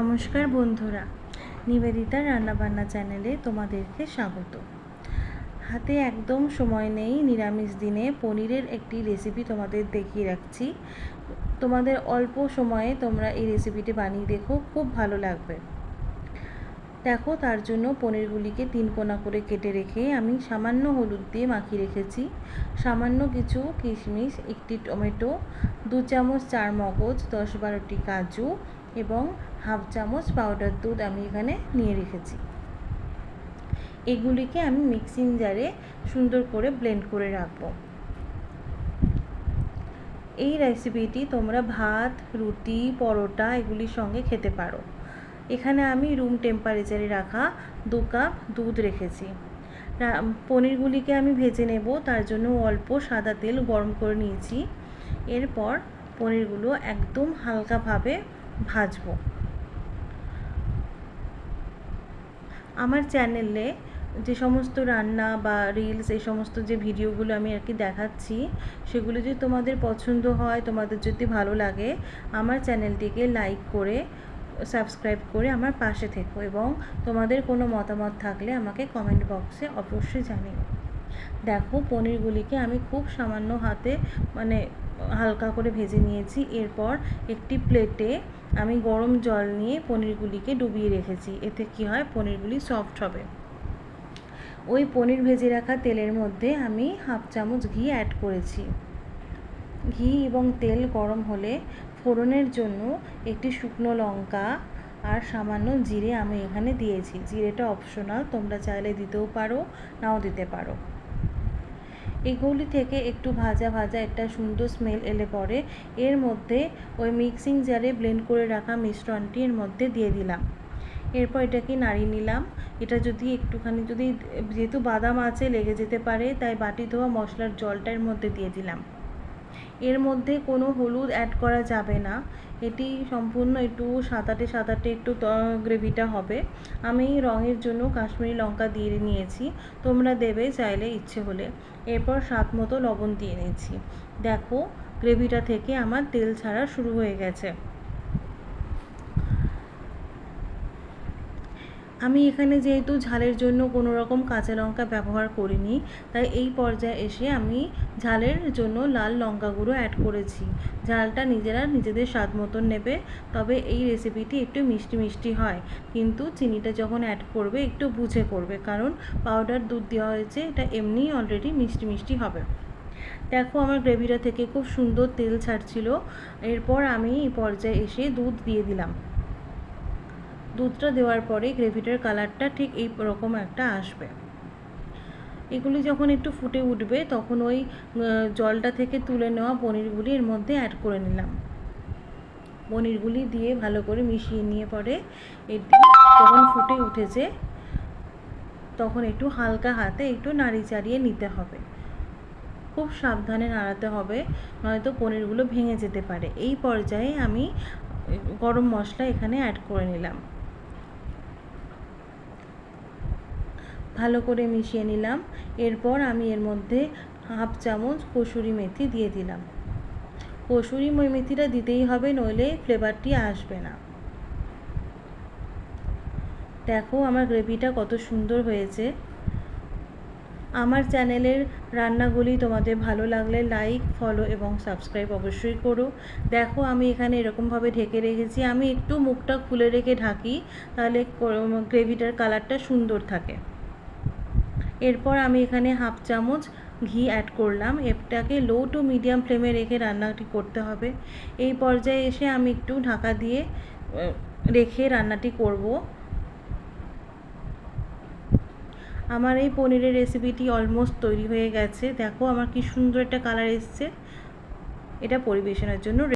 নমস্কার বন্ধুরা, নিবেদিতার রান্নাবান্না চ্যানেলে তোমাদেরকে স্বাগত। হাতে একদম সময় নেই, নিরামিষ দিনে পনিরের একটি রেসিপি তোমাদের দেখিয়ে রাখছি। তোমাদের অল্প সময়ে তোমরা এই রেসিপিটি বানিয়ে দেখো, খুব ভালো লাগবে। দেখো, তার জন্য পনিরগুলিকে 3 কোনা করে কেটে রেখে আমি সামান্য হলুদ দিয়ে মাখিয়ে রেখেছি। সামান্য কিছু কিশমিশ, একটি টমেটো, 2 চামচ চারমগজ, 10-12টি কাজু এবং হাফ চামচ পাউডার দুধ আমি এখানে নিয়ে রেখেছি। এগুলিকে আমি মিক্সিং জারে সুন্দর করে ব্লেন্ড করে রাখবো। এই রেসিপিটি তোমরা ভাত, রুটি, পরোটা এগুলির সঙ্গে খেতে পারো। এখানে আমি রুম টেম্পারেচারে রাখা 2 কাপ দুধ রেখেছি। পনিরগুলিকে আমি ভেজে নেব, তার জন্য অল্প সাদা তেল গরম করে নিয়েছি। এরপর পনিরগুলো একদম হালকাভাবে ভাজবো। আমার চ্যানেলে যে সমস্ত রান্না বা রিলস, এই সমস্ত যে ভিডিওগুলো আমি দেখাচ্ছি, সেগুলো যদি তোমাদের পছন্দ হয়, তোমাদের যদি ভালো লাগে, আমার চ্যানেলটিকে লাইক করে সাবস্ক্রাইব করে আমার পাশে থেকো এবং তোমাদের কোনো মতামত থাকলে আমাকে কমেন্ট বক্সে অবশ্যই জানিও। দেখো, পনিরগুলিকে আমি খুব সামান্য হাতে হালকা করে ভেজে নিয়েছি। এরপর একটি প্লেটে আমি গরম জল নিয়ে পনিরগুলিকে ডুবিয়ে রেখেছি। এতে কি হয়, পনিরগুলি সফট হবে। ওই পনির ভেজে রাখা তেলের মধ্যে আমি হাফ চামচ ঘি অ্যাড করেছি। ঘি এবং তেল গরম হলে ফোড়নের জন্য একটি শুকনো লঙ্কা আর সামান্য জিরে আমি এখানে দিয়েছি। জিরেটা অপশনাল, তোমরা চাইলে দিতেও পারো, নাও দিতে পারো। এগুলি থেকে একটু ভাজা ভাজা একটা সুন্দর স্মেল এলে পরে এর মধ্যে ওই মিক্সিং জারে ব্লেন্ড করে রাখা মিশ্রণটি এর মধ্যে দিয়ে দিলাম। এরপর এটাকে নাড়িয়ে নিলাম। এটা যদি একটুখানি যেহেতু বাদাম আছে, লেগে যেতে পারে, তাই বাটি ধোয়া মশলার জলটা এর মধ্যে দিয়ে দিলাম। এর মধ্যে কোনো হলুদ অ্যাড করা যাবে না। এটি সম্পূর্ণ একটু সাদাটে সাদাটে একটু গ্রেভিটা হবে। আমি রঙের জন্য কাশ্মীরি লঙ্কা দিয়ে নিয়েছি, তোমরা দেবে চাইলে ইচ্ছে হলে। এরপর স্বাদ মতো লবণ দিয়ে নিয়েছি। দেখো, গ্রেভিটা থেকে আমার তেল ছাড়া শুরু হয়ে গেছে। আমি এখানে যেহেতু ঝালের জন্য কোনো রকম কাঁচা লঙ্কা ব্যবহার করিনি, তাই এই পর্যায়ে এসে আমি ঝালের জন্য লাল লঙ্কা গুঁড়ো অ্যাড করেছি। ঝালটা নিজেরা নিজেদের স্বাদ মতন নেবে। তবে এই রেসিপিটি একটু মিষ্টি মিষ্টি হয়, কিন্তু চিনিটা যখন অ্যাড করবে একটু বুঝে করবে, কারণ পাউডার দুধ দেওয়া হয়েছে, এটা এমনিই অলরেডি মিষ্টি মিষ্টি হবে। দেখো, আমার গ্রেভিটা থেকে খুব সুন্দর তেল ছাড়ছিল। এরপর আমি এই পর্যায়ে এসে দুধ দিয়ে দিলাম। দুধটা দেওয়ার পরে গ্রেভিটার কালারটা ঠিক এই রকম একটা আসবে। এগুলি যখন একটু ফুটে উঠবে, তখন ওই জলটা থেকে তুলে নেওয়া পনিরগুলি এর মধ্যে অ্যাড করে নিলাম। পনিরগুলি দিয়ে ভালো করে মিশিয়ে নিয়ে পরে এটি যখন ফুটে উঠেছে, তখন একটু হালকা হাতে একটু নাড়ি চাড়িয়ে নিতে হবে। খুব সাবধানে নাড়াতে হবে, নয়তো পনিরগুলো ভেঙে যেতে পারে। এই পর্যায়ে আমি গরম মশলা এখানে অ্যাড করে নিলাম। ভালো করে মিশিয়ে নিলাম। এরপর আমি এর মধ্যে হাফ চামচ কসুরি মেথি দিয়ে দিলাম। কসুরি মেথিটা দিতেই হবে, নইলে ফ্লেভারটি আসবে না। দেখো, আমার গ্রেভিটা কত সুন্দর হয়েছে। আমার চ্যানেলের রান্নাগুলি তোমাদের ভালো লাগলে লাইক, ফলো এবং সাবস্ক্রাইব অবশ্যই করো। দেখো, আমি এখানে এরকমভাবে ঢেকে রেখেছি। আমি একটু মুখটা খুলে রেখে ঢাকি, তাহলে গ্রেভিটার কালারটা সুন্দর থাকে। এরপর আমি এখানে হাফ চামচ ঘি অ্যাড করলাম। এটাকে লো টু মিডিয়াম ফ্লেমে রেখে রান্নাটি করতে হবে। এই পর্যায়ে এসে আমি একটু ঢাকা দিয়ে রেখে রান্নাটি করব। আমার এই পনিরের রেসিপিটি অলমোস্ট তৈরি হয়ে গেছে। দেখো, আমার কি সুন্দর একটা কালার এসছে। এটা পরিবেশনের জন্য